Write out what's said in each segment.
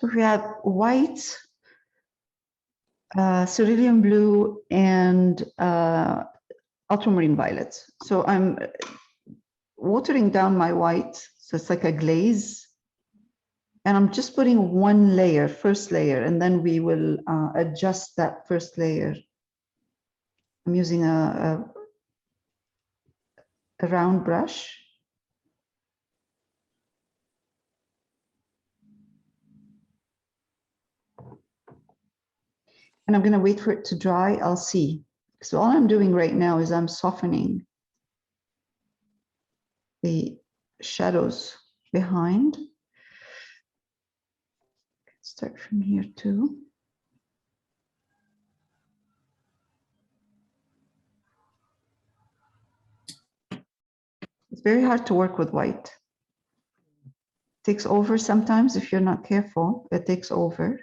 So we have white, cerulean blue, and ultramarine violet. So I'm watering down my white, so it's like a glaze. And I'm just putting one layer, first layer, and then we will adjust that first layer. I'm using a round brush. And I'm going to wait for it to dry. I'll see. So all I'm doing right now is I'm softening the shadows behind. Start from here too. It's very hard to work with white. It takes over sometimes if you're not careful. It takes over.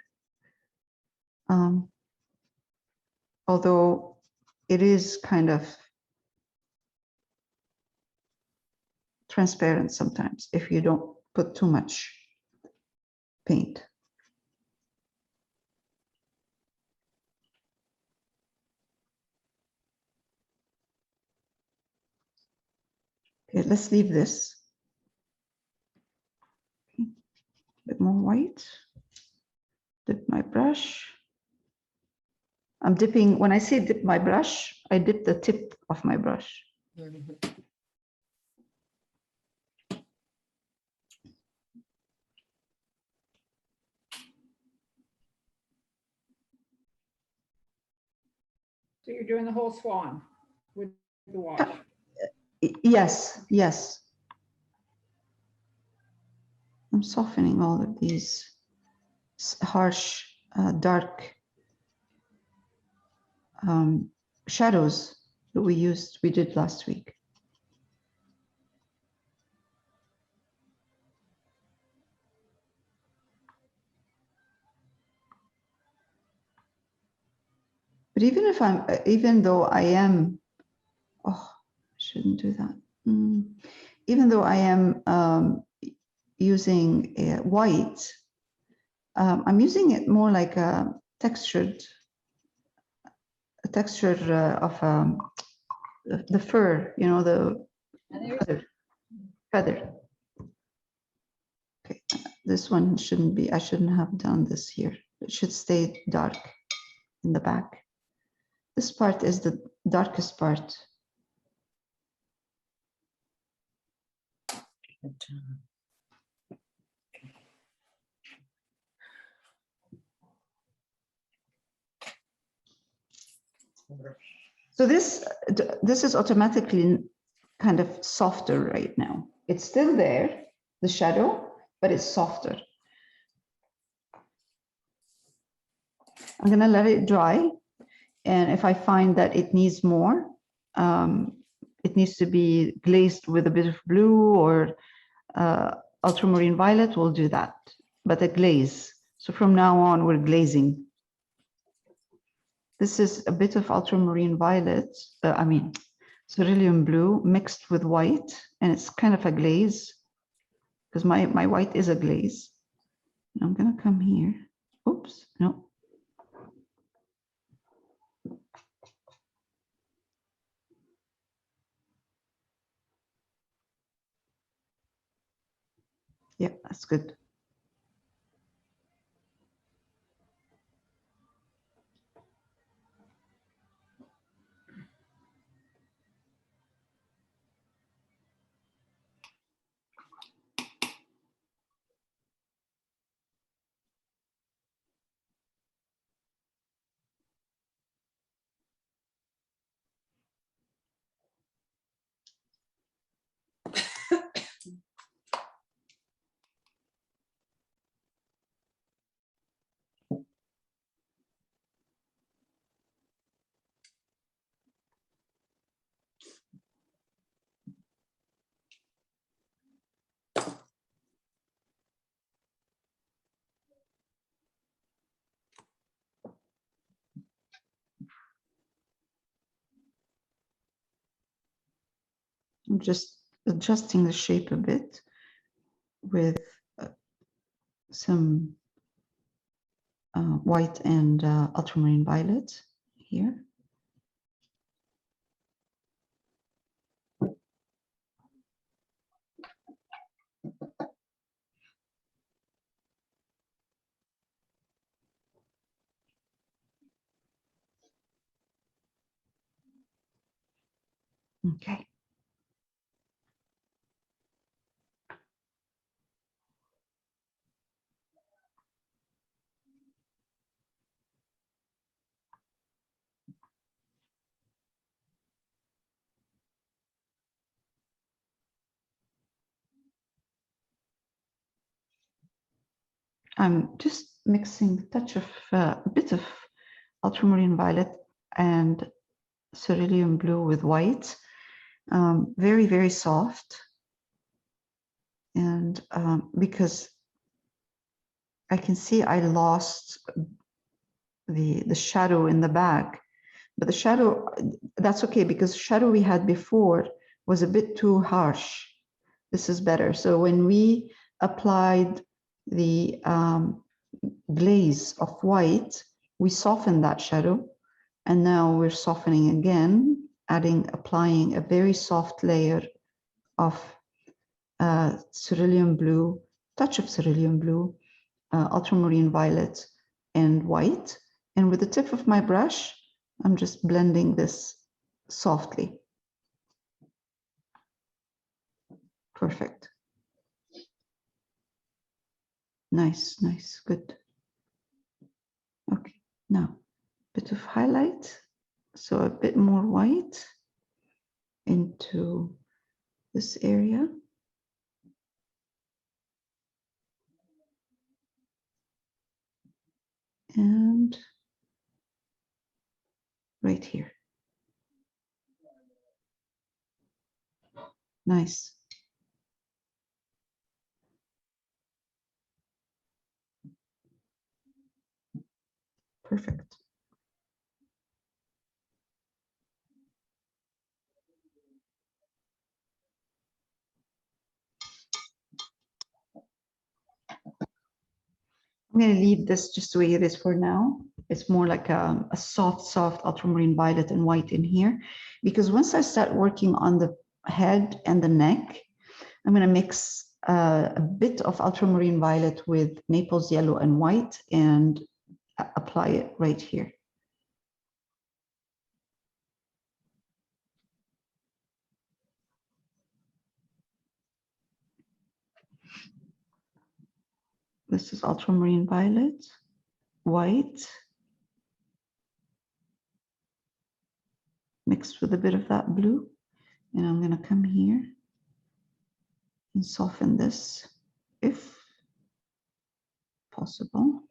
Although it is kind of transparent sometimes if you don't put too much paint. Okay, let's leave this. Okay. A bit more white. Dip my brush. I'm dipping, when I say dip my brush, I dip the tip of my brush. Mm-hmm. So you're doing the whole swan with the wash? Yes, yes. I'm softening all of these harsh, dark shadows that we did last week. But even though I am, oh, I shouldn't do that. Even though I am using white, I'm using it more like a texture of the fur, you know, the feather. Okay, this one shouldn't be, I shouldn't have done this here. It should stay dark in the back. This part is the darkest part. So this is automatically kind of softer right now. It's still there, the shadow, but it's softer. I'm going to let it dry. And if I find that it needs more, it needs to be glazed with a bit of blue or ultramarine violet, we'll do that. But a glaze. So from now on, we're glazing. This is a bit of ultramarine violet, cerulean blue mixed with white, and it's kind of a glaze because my white is a glaze. I'm going to come here. Oops, no. Yeah, that's good. I'm just adjusting the shape a bit with some white and ultramarine violet here. Okay. I'm just mixing a bit of ultramarine violet and cerulean blue with white. Very, very soft. And because I can see I lost the shadow in the back, but the shadow, that's okay, because shadow we had before was a bit too harsh. This is better. So when we applied the glaze of white, we softened that shadow, and now we're softening again, applying a very soft layer of cerulean blue, touch of cerulean blue, ultramarine violet, and white. And with the tip of my brush, I'm just blending this softly. Perfect. Nice, nice, good. Okay, now a bit of highlight. So a bit more white into this area. And right here. Nice. Perfect. I'm going to leave this just the way it is for now. It's more like a soft ultramarine violet and white in here, because once I start working on the head and the neck, I'm going to mix a bit of ultramarine violet with Naples yellow and white and apply it right here. This is ultramarine violet, white, mixed with a bit of that blue. And I'm going to come here and soften this if possible.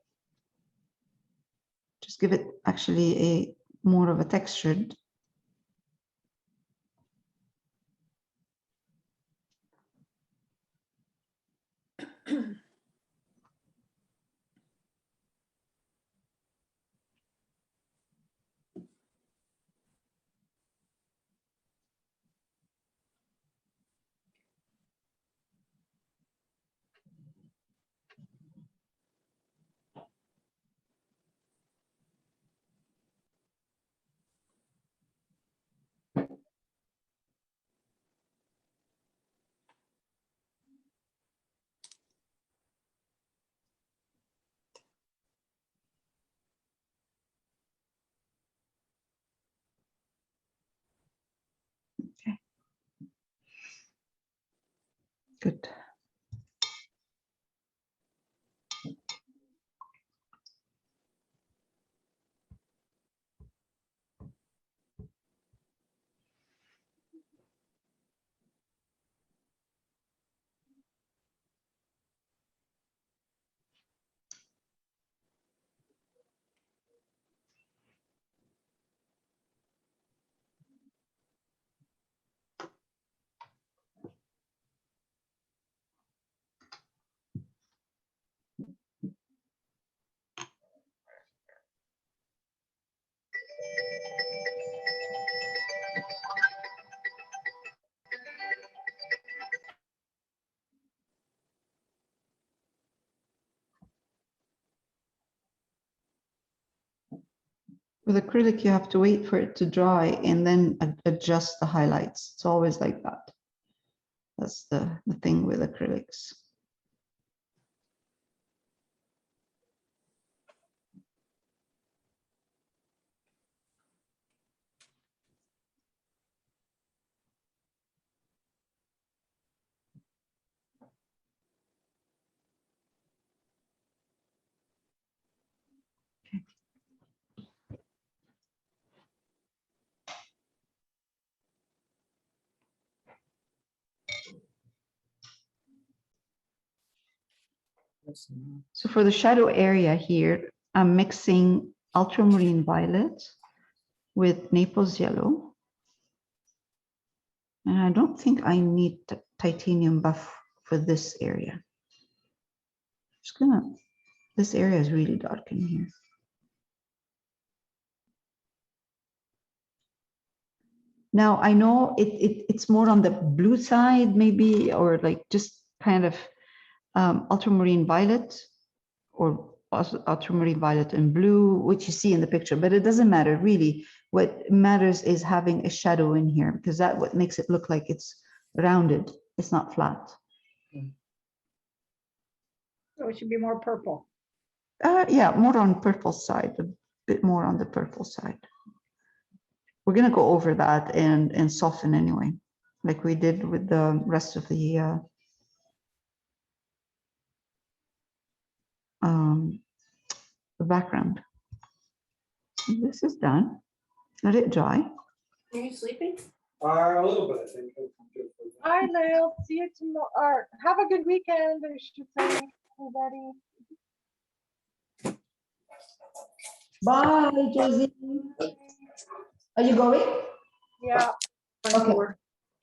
Just give it actually a more of a textured. Okay. Good. With acrylic, you have to wait for it to dry and then adjust the highlights. It's always like that. That's the thing with acrylics. So for the shadow area here, I'm mixing ultramarine violet with Naples yellow. And I don't think I need titanium buff for this area. Just gonna, this area is really dark in here. Now I know it's more on the blue side maybe, or like just kind of ultramarine violet or ultramarine violet and blue, which you see in the picture, but it doesn't matter really. What matters is having a shadow in here, because that's what makes it look like it's rounded. It's not flat. So it should be more purple. Yeah, more on purple side, a bit more on the purple side. We're gonna go over that and soften anyway, like we did with the rest of the background. This is done. Let it dry. Are you sleeping? A little bit, I think. All right, Lyle. See you tomorrow. Or have a good weekend. I should say, everybody. Bye, Josie. Are you going? Yeah. Okay. All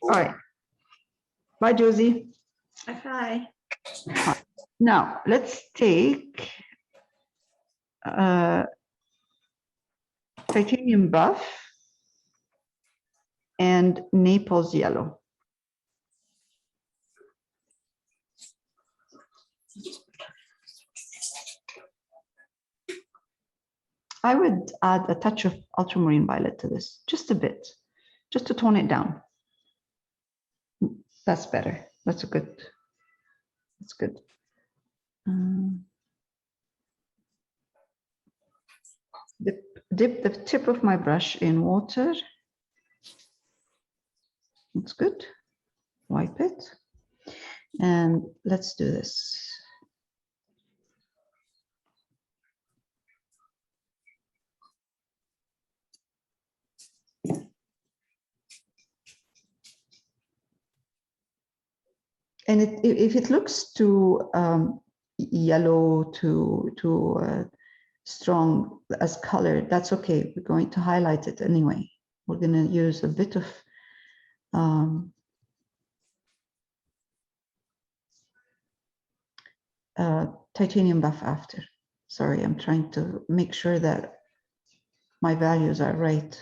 right. Bye, Josie. Bye. Now let's take titanium buff and Naples yellow. I would add a touch of ultramarine violet to this, just a bit, just to tone it down. That's better. That's good. Dip the tip of my brush in water. That's good. Wipe it. And let's do this. And if it looks too yellow, too strong as color, that's okay. We're going to highlight it anyway. We're going to use a bit of titanium buff after. Sorry, I'm trying to make sure that my values are right.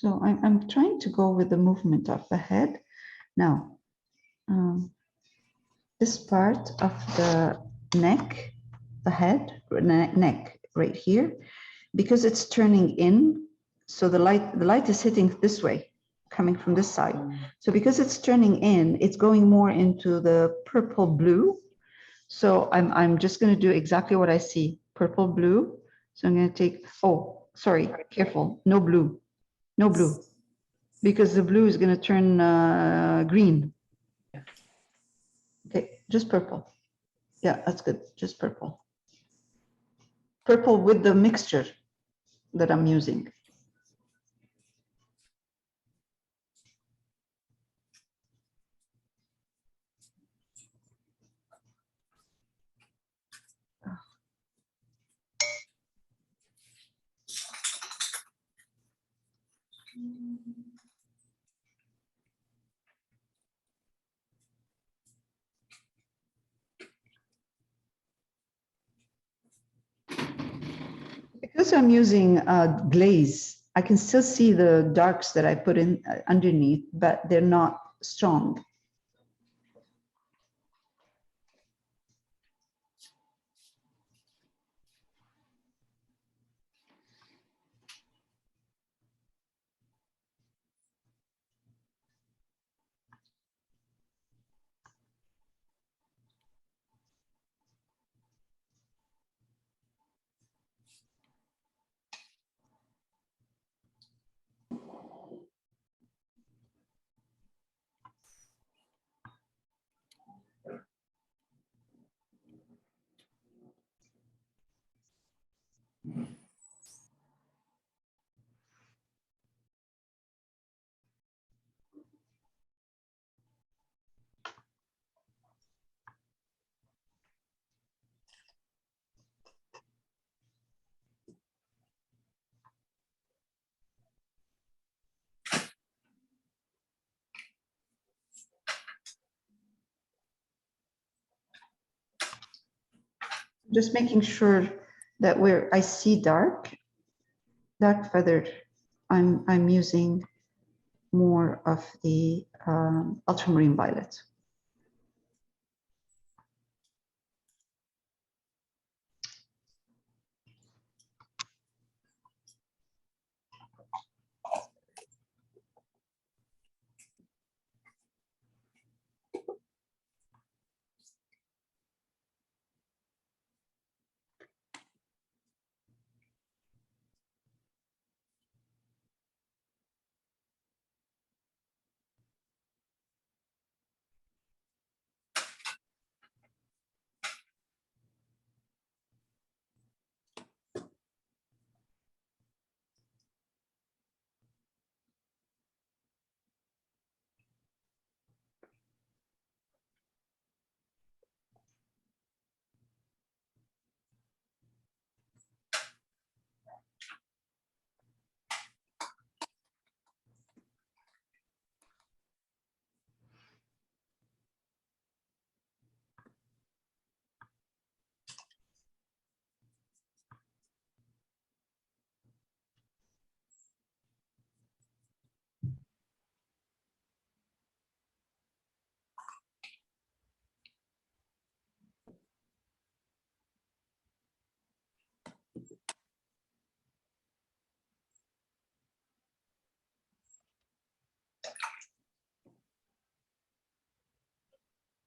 So I'm trying to go with the movement of the head. Now, this part of the neck, the head, neck right here, because it's turning in, so the light is hitting this way, coming from this side. So because it's turning in, it's going more into the purple blue. So I'm just going to do exactly what I see, purple blue. So I'm going to take, oh, sorry, careful, no blue, because the blue is going to turn green. Okay, just purple. Yeah, that's good, just purple. Purple with the mixture that I'm using. because I'm using glaze, I can still see the darks that I put in underneath, but they're not strong. Just making sure that where I see dark feather, I'm using more of the ultramarine violet.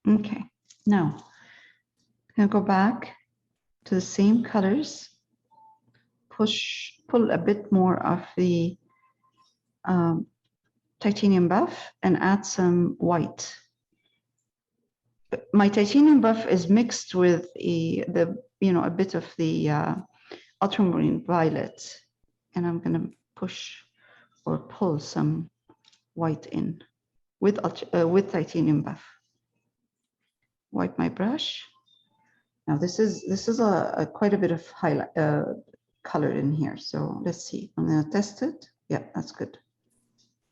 Okay, now I'm gonna go back to the same colors, pull a bit more of the titanium buff and add some white. My titanium buff is mixed with a bit of the ultramarine violet, and I'm gonna push or pull some white in with titanium buff. Wipe my brush. Now this is a quite a bit of highlight color in here. So let's see. I'm gonna test it. Yeah, that's good.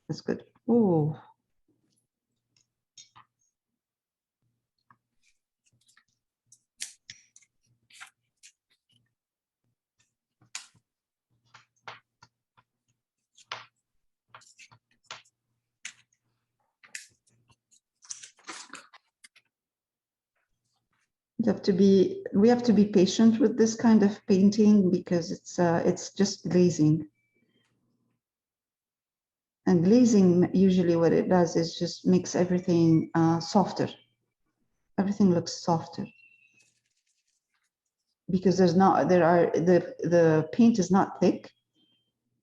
That's good. Oh, we have to be patient with this kind of painting because it's just glazing. And glazing, usually what it does is just makes everything softer. Everything looks softer because the paint is not thick,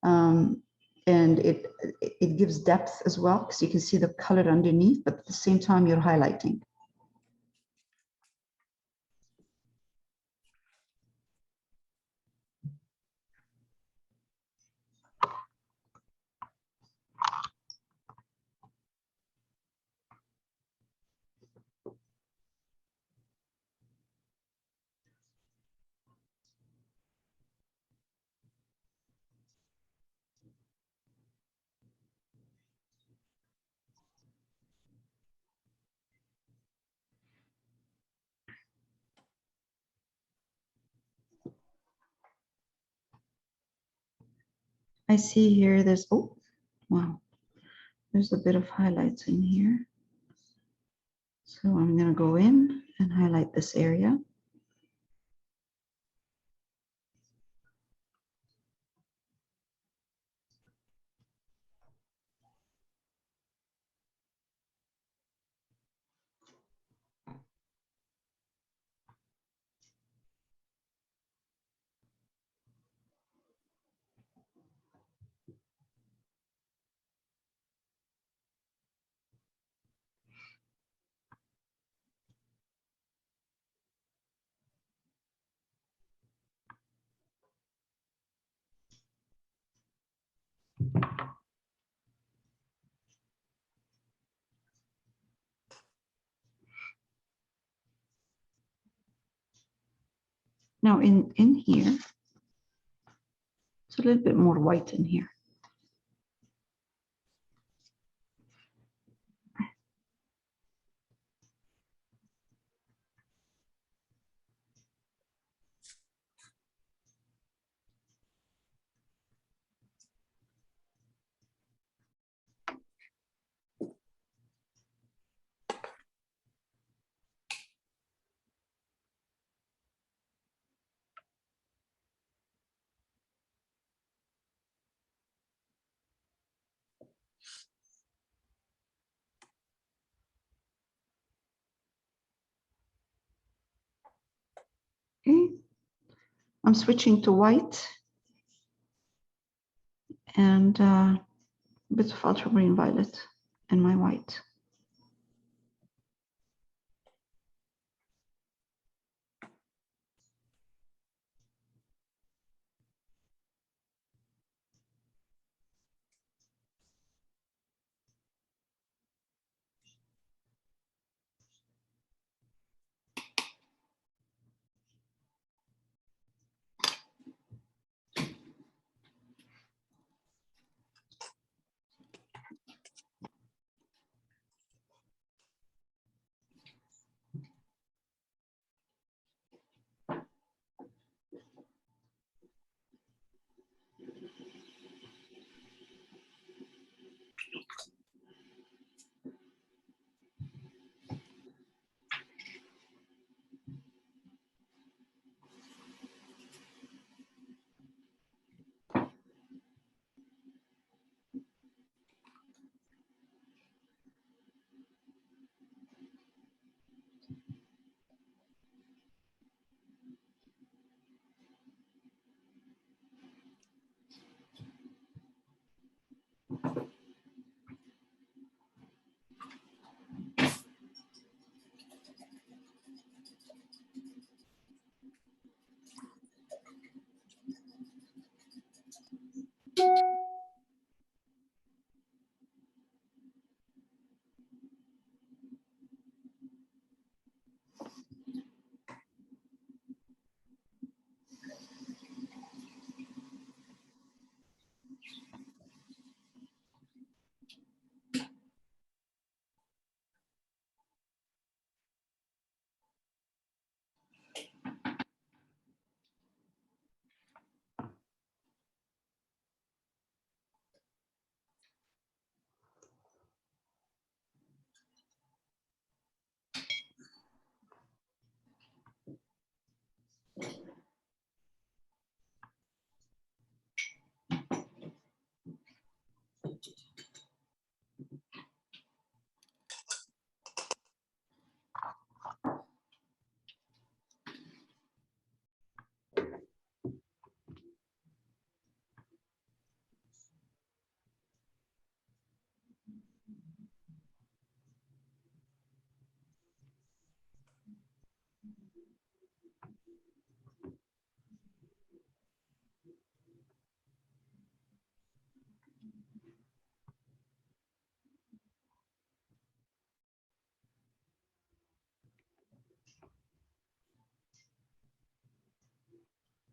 and it gives depth as well because you can see the color underneath, but at the same time you're highlighting. I see here there's, oh, wow. There's a bit of highlights in here. So I'm going to go in and highlight this area. Now in here, it's a little bit more white in here. Okay, I'm switching to white and a bit of ultramarine violet in my white.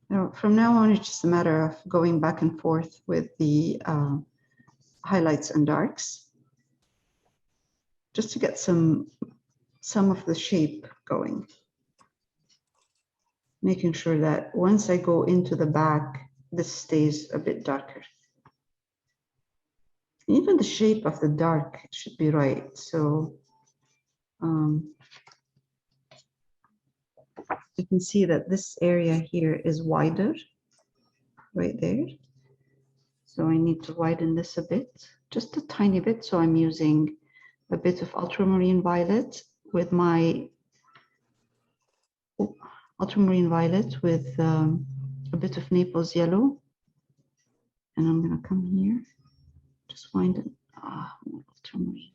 Now, from now on, it's just a matter of going back and forth with the highlights and darks, just to get some of the shape going. Making sure that once I go into the back, this stays a bit darker. Even the shape of the dark should be right. So you can see that this area here is wider right there. So I need to widen this a bit, just a tiny bit. So I'm using a bit of ultramarine violet with my ultramarine violet with a bit of Naples yellow. And I'm gonna come here, just find it. More ultramarine.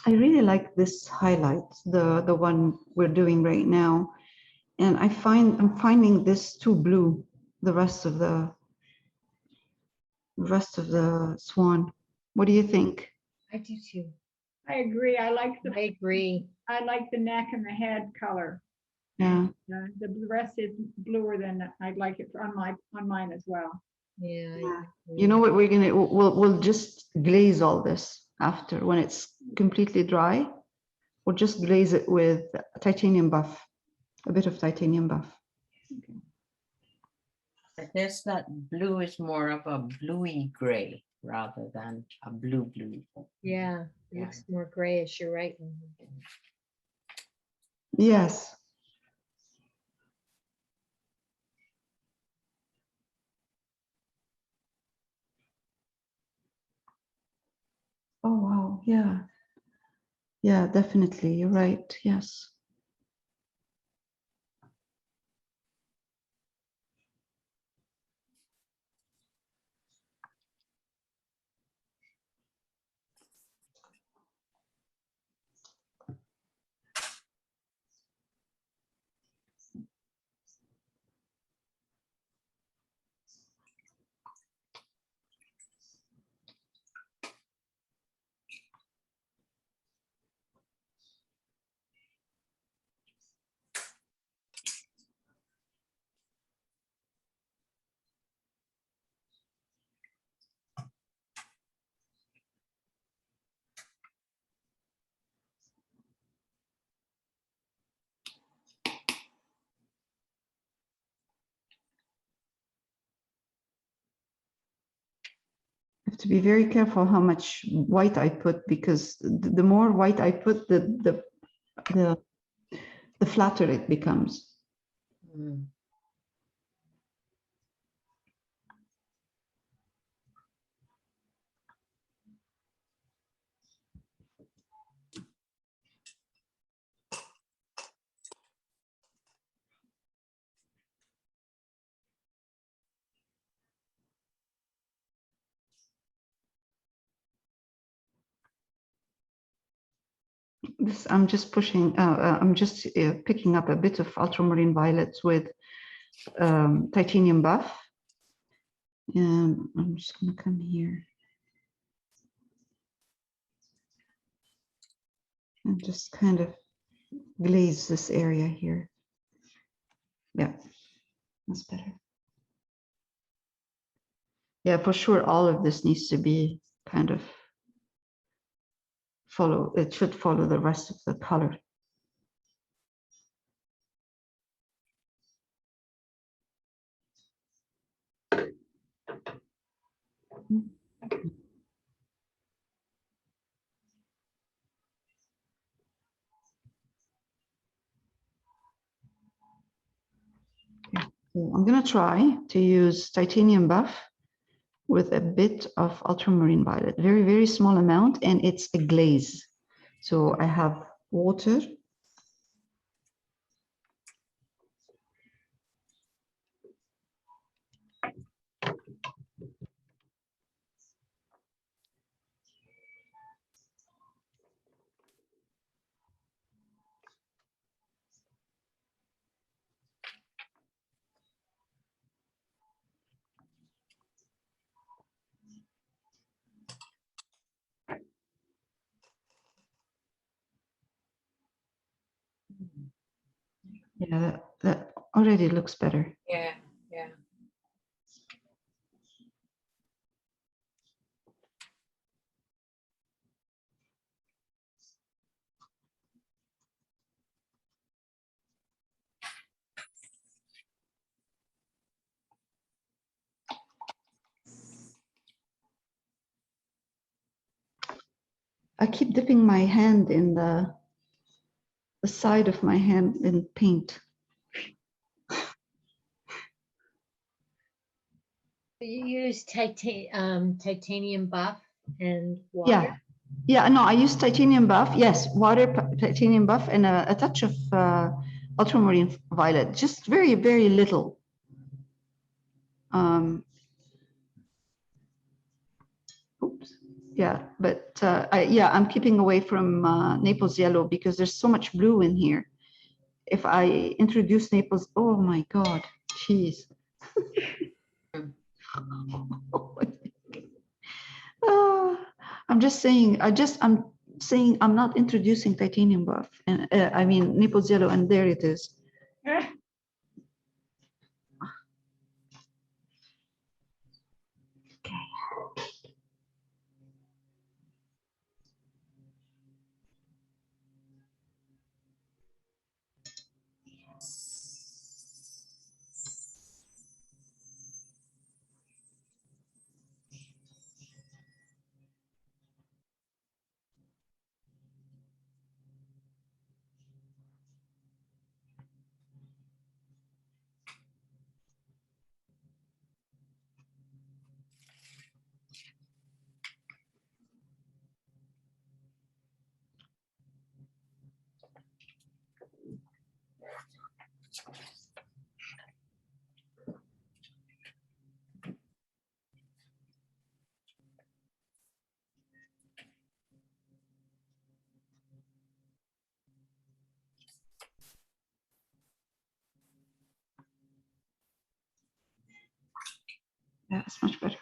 I really like this highlight, the one we're doing right now. And I'm finding this too blue, the rest of the swan. What do you think? I do too. I agree. I like I agree. the neck and the head color. Yeah. The rest is bluer than I'd like it on mine as well. Yeah. Yeah. You know what we're gonna, we'll just glaze all this after when it's completely dry. We'll just glaze it with titanium buff, a bit of titanium buff. I guess that blue is more of a bluey gray rather than a blue. Yeah, it looks more grayish, you're right. Yes. Oh, wow. Yeah. Yeah, definitely. You're right. Yes. I have to be very careful how much white I put because the more white I put, the flatter it becomes. Mm. This I'm just pushing. I'm just picking up a bit of ultramarine violets with titanium buff, and I'm just going to come here and just kind of glaze this area here. Yeah, that's better. Yeah, for sure. All of this needs to be kind of follow. It should follow the rest of the color. So I'm going to try to use titanium buff with a bit of ultramarine violet, very, very small amount, and it's a glaze. So I have water. Yeah, that already looks better. Yeah, yeah. I keep dipping my hand in the side of my hand in paint. You use titanium buff and water? Yeah. Yeah, no, I use titanium buff. Yes, water, titanium buff, and a touch of ultramarine violet. Just very, very little. Oops. Yeah, but I'm keeping away from Naples yellow because there's so much blue in here. If I introduce Naples, oh my God, jeez. Ah, I'm just saying, I'm saying I'm not introducing titanium buff, and I mean Naples yellow, and there it is. Yeah, it's much better.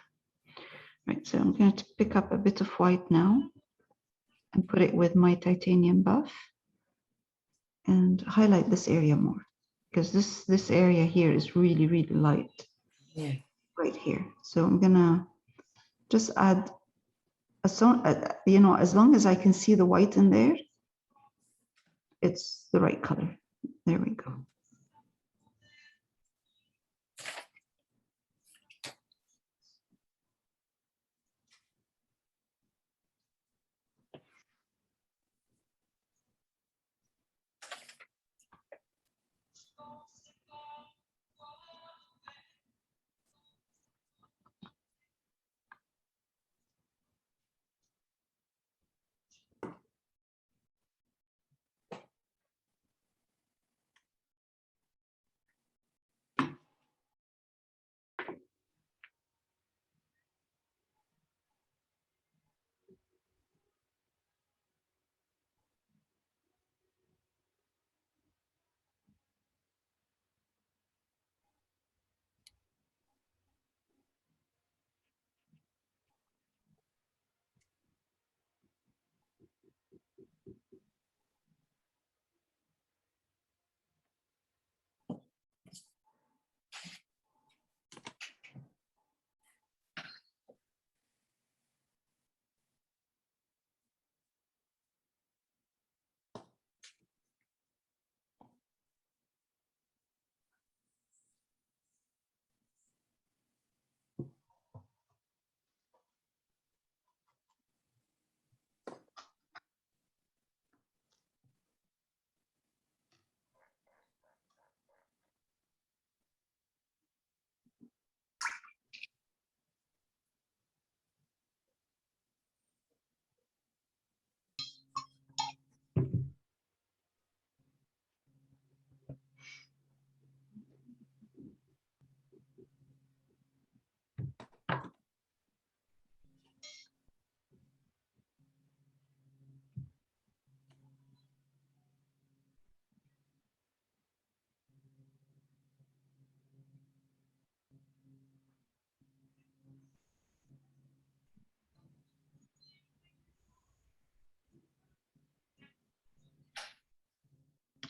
Right, so I'm going to pick up a bit of white now and put it with my titanium buff and highlight this area more, because this area here is really, really light. Yeah. Right here. So I'm gonna just add you know, as long as I can see the white in there, it's the right color. There we go.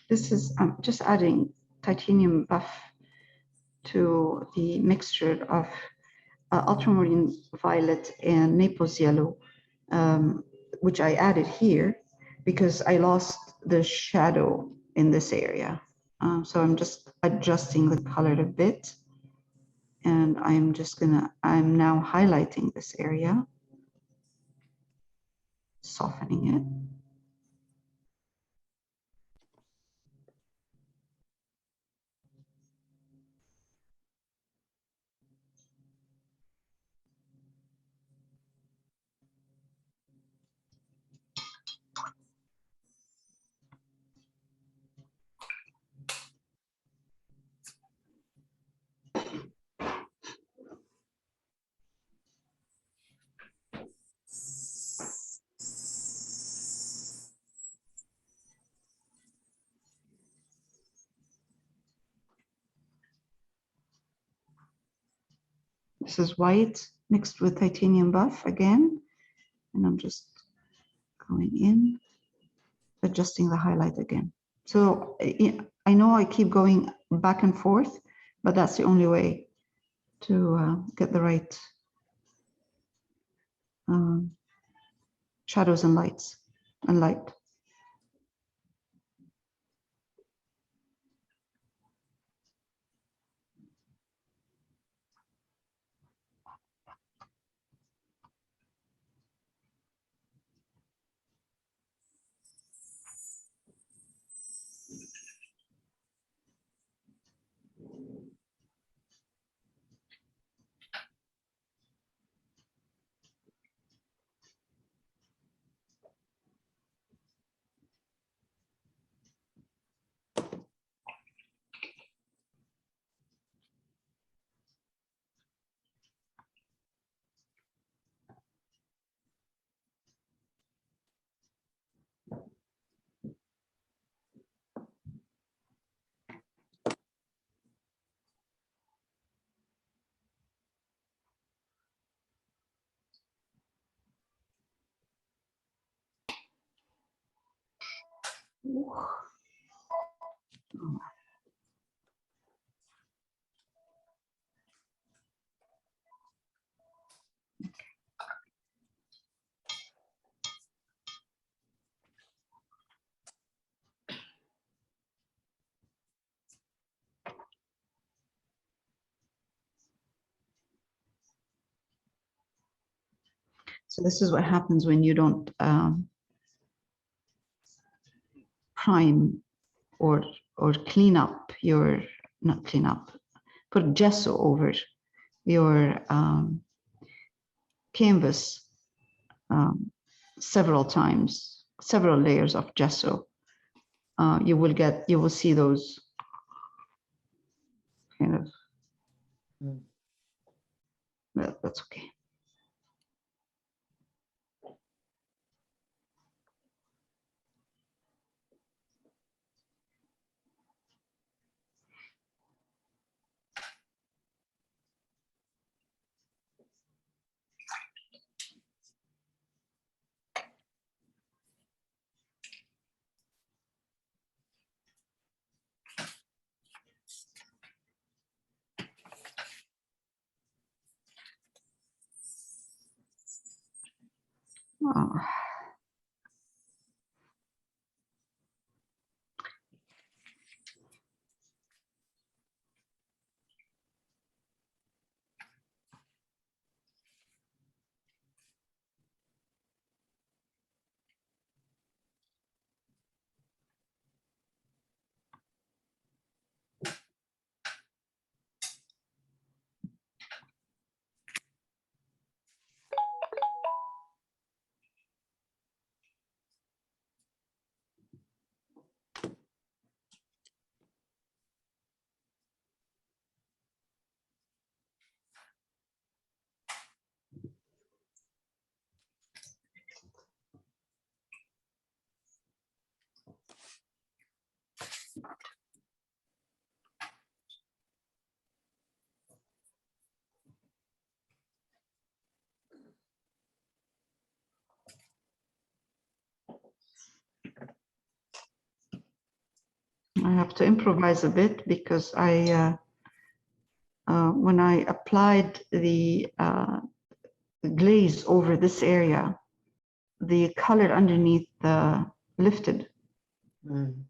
This is, I'm just adding titanium buff to the mixture of ultramarine violet and Naples yellow, which I added here because I lost the shadow in this area. So I'm just adjusting the color a bit. And I'm now highlighting this area, softening it. This is white mixed with titanium buff again. And I'm just going in, adjusting the highlight again. So I know I keep going back and forth, but that's the only way to get the right shadows and lights and light. So this is what happens when you don't prime or clean up your, not clean up, put gesso over your canvas several times, several layers of gesso. You will see those kind of, that's okay. Oh. I have have to improvise a bit because when I applied the glaze over this area, the color underneath lifted. Mm.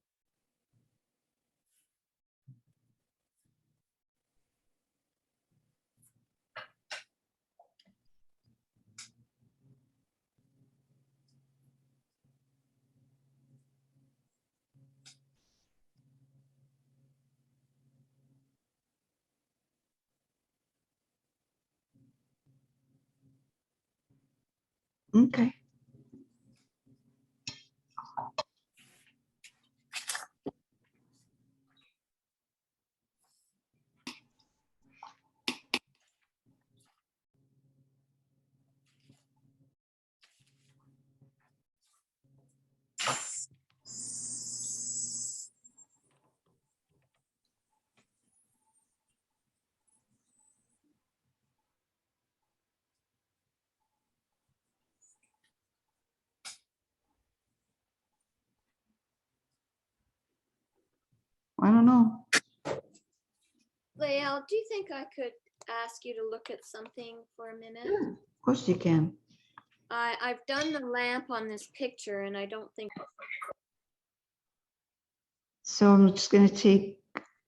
Okay. I don't know. Lael, do you think I could ask you to look at something for a minute? Of course you can. I've done the lamp on this picture and I don't think, So I'm just going to take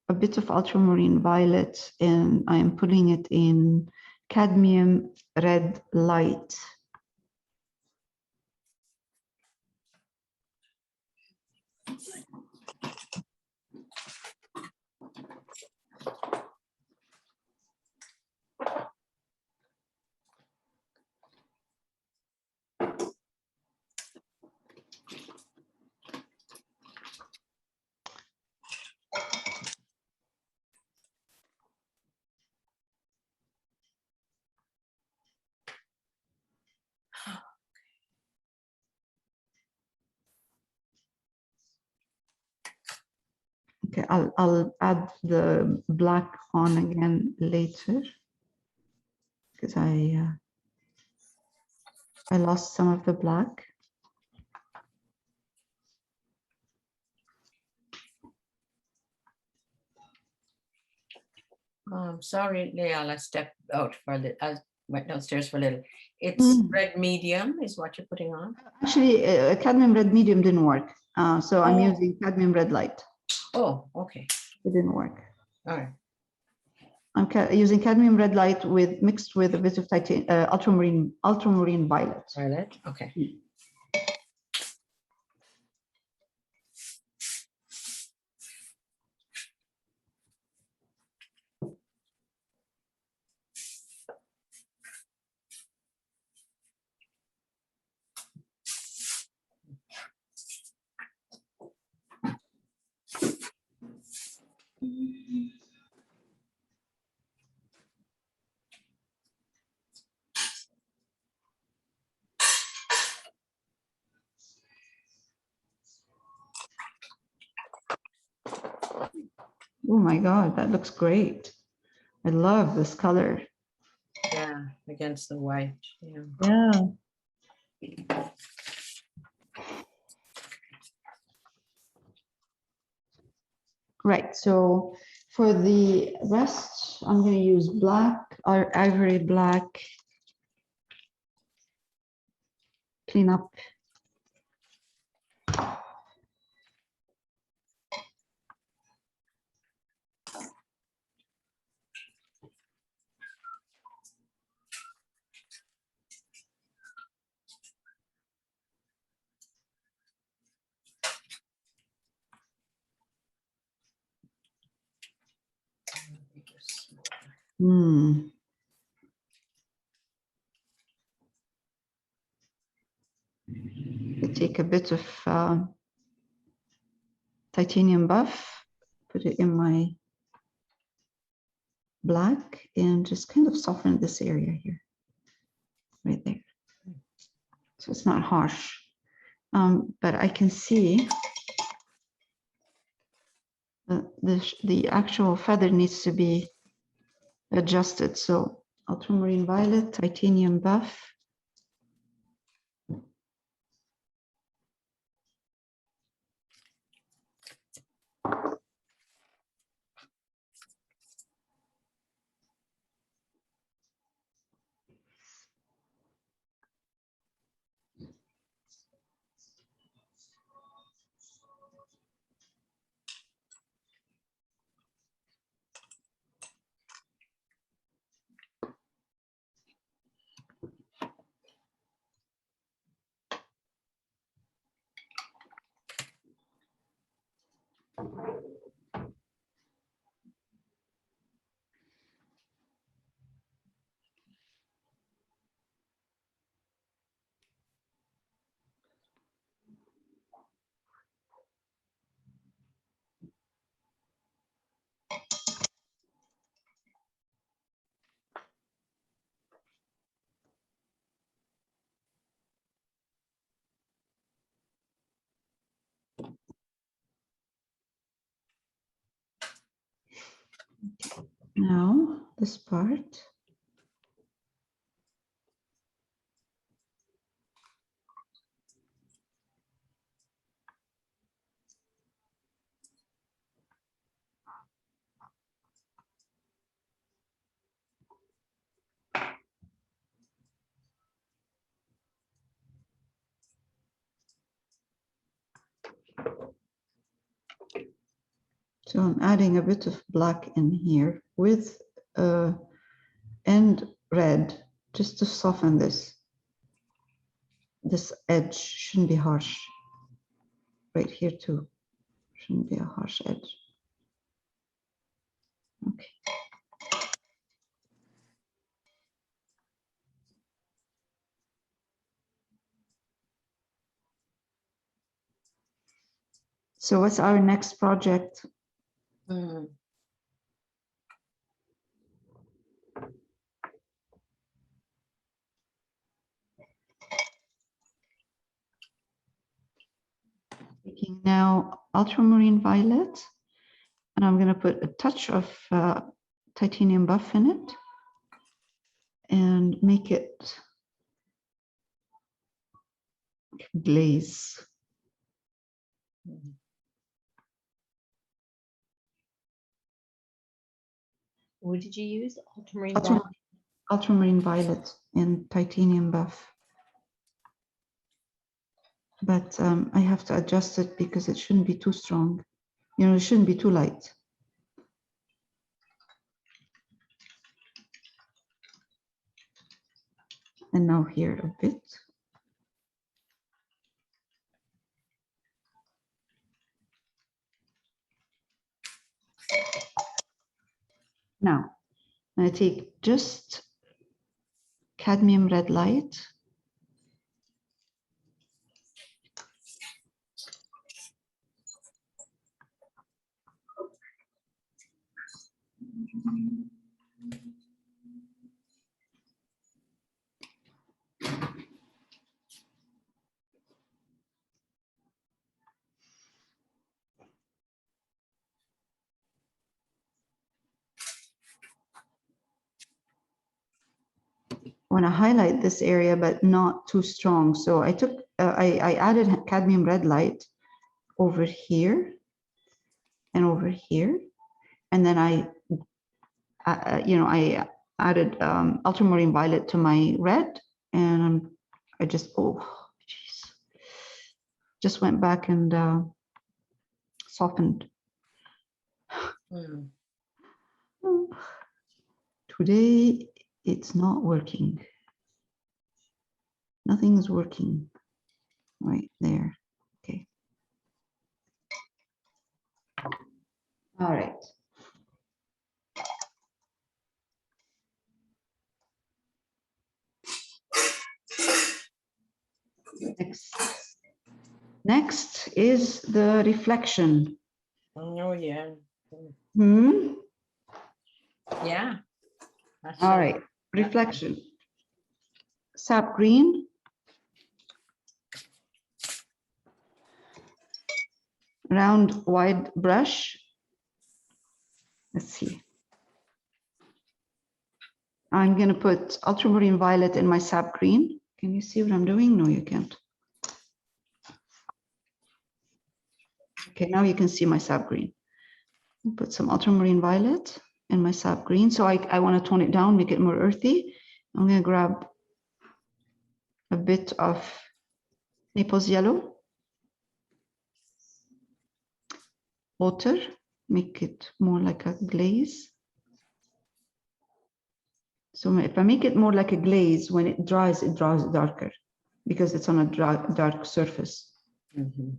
a bit of ultramarine violet and I am putting it in cadmium red light. Okay, I'll add the black on again later because I lost some of the black. Sorry, Leal, I stepped out for a little. I went downstairs for a little. It's Mm. red medium is what you're putting on. Actually, cadmium red medium didn't work. So I'm Oh. using cadmium red light. Oh, okay. It didn't work. All right. I'm using cadmium red light mixed with a bit of ultramarine violet. Violet. Okay. Oh my God, that looks great. I love this color. Yeah, against the white. Yeah. Yeah. Right, so for the rest, I'm going to use black or ivory black. Clean up. Hmm. I take a bit of titanium buff, put it in my black and just kind of soften this area here, right there. So it's not harsh, but I can see the actual feather needs to be adjusted. So ultramarine violet, titanium buff. Now, this part. So I'm adding a bit of black in here with and red just to soften this. This edge shouldn't be harsh. Right here too. Shouldn't be a harsh edge. Okay. So what's our next project? Mm. Taking now ultramarine violet, and I'm going to put a touch of titanium buff in it and make it glaze. What did you use? Ultramarine Ultramarine, violet? ultramarine violet and titanium buff. But I have to adjust it because it shouldn't be too strong. You know, it shouldn't be too light. And now here a bit. Now, I take just cadmium red light. I want to highlight this area, but not too strong. So I took, I added cadmium red light over here and over here. And then I added ultramarine violet to my red, and I just, oh, geez, just went back and softened. Mm. Today, it's not working. Nothing's working right there. Okay. All right. Next is the reflection. Oh, yeah. Hmm? Yeah. That's All it. right, Yeah. reflection. Sap green. Round wide brush. Let's see. I'm going to put ultramarine violet in my sap green. Can you see what I'm doing? No, you can't. Okay, now you can see my sap green. Put some ultramarine violet in my sap green. So I want to tone it down, make it more earthy. I'm going to grab a bit of Naples yellow. Water, make it more like a glaze. So if I make it more like a glaze, when it dries darker because it's on a dark surface. Mhm.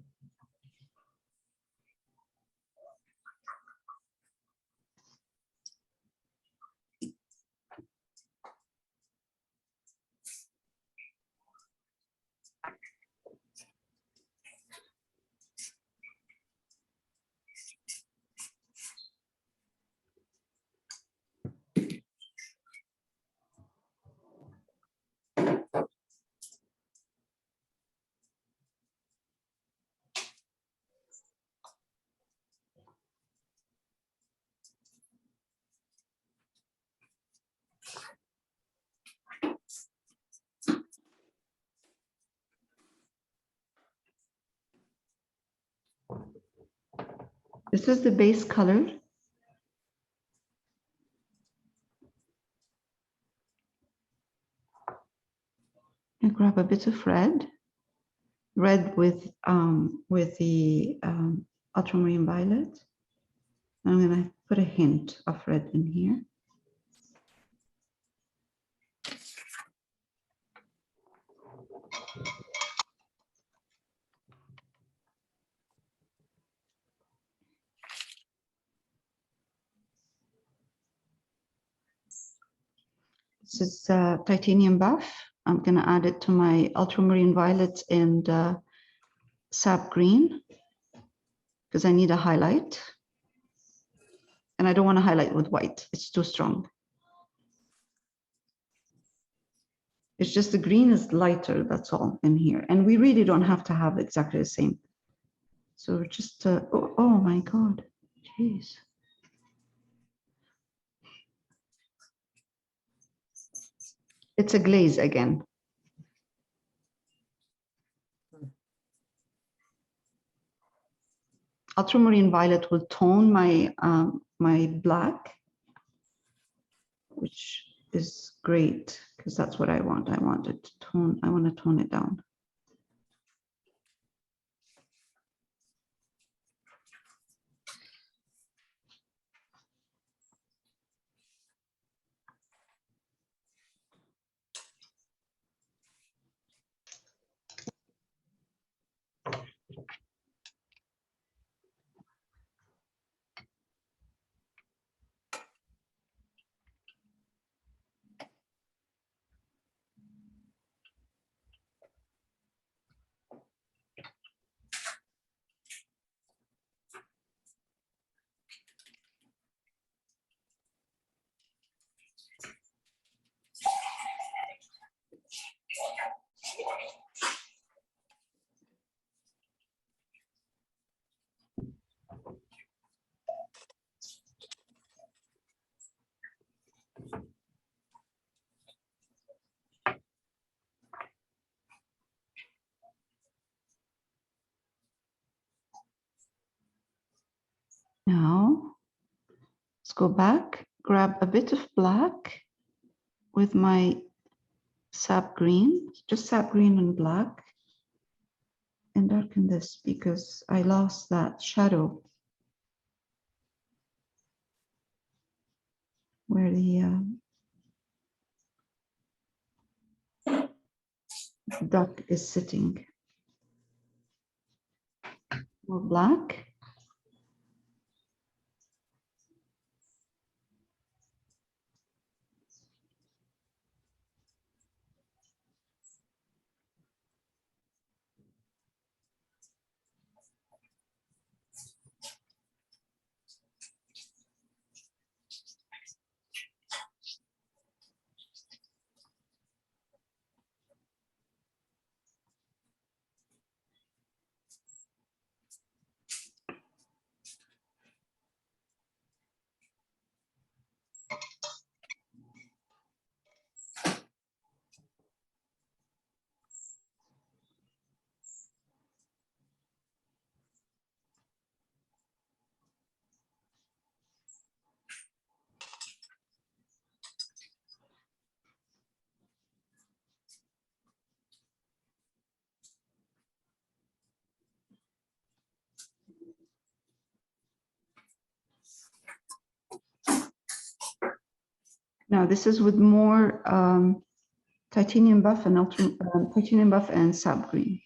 This is the base color. And grab a bit of red with the ultramarine violet. I'm gonna put a hint of red in here. This is titanium buff. I'm gonna add it to my ultramarine violet and sap green because I need a highlight. And I don't want to highlight with white, it's too strong. It's just the green is lighter, that's all in here. And we really don't have to have exactly the same. So just, oh my God, jeez. It's a glaze again. Ultramarine violet will tone my, my black, which is great because that's what I want. I want it to tone, I want to tone it down. Now, let's go back, grab a bit of black with my sap green, just sap green and black, and darken this because I lost that shadow where the duck is sitting. More black. Now this is with more titanium buff and titanium buff and sap green.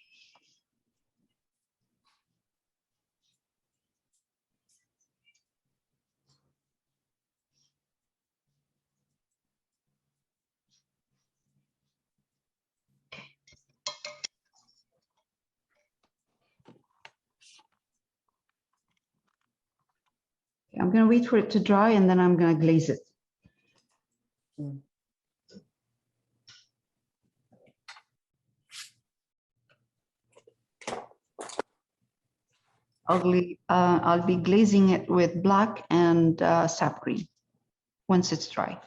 I'm going to wait for it to dry and then I'm going to glaze it. I'll be glazing it with black and sap green once it's dry.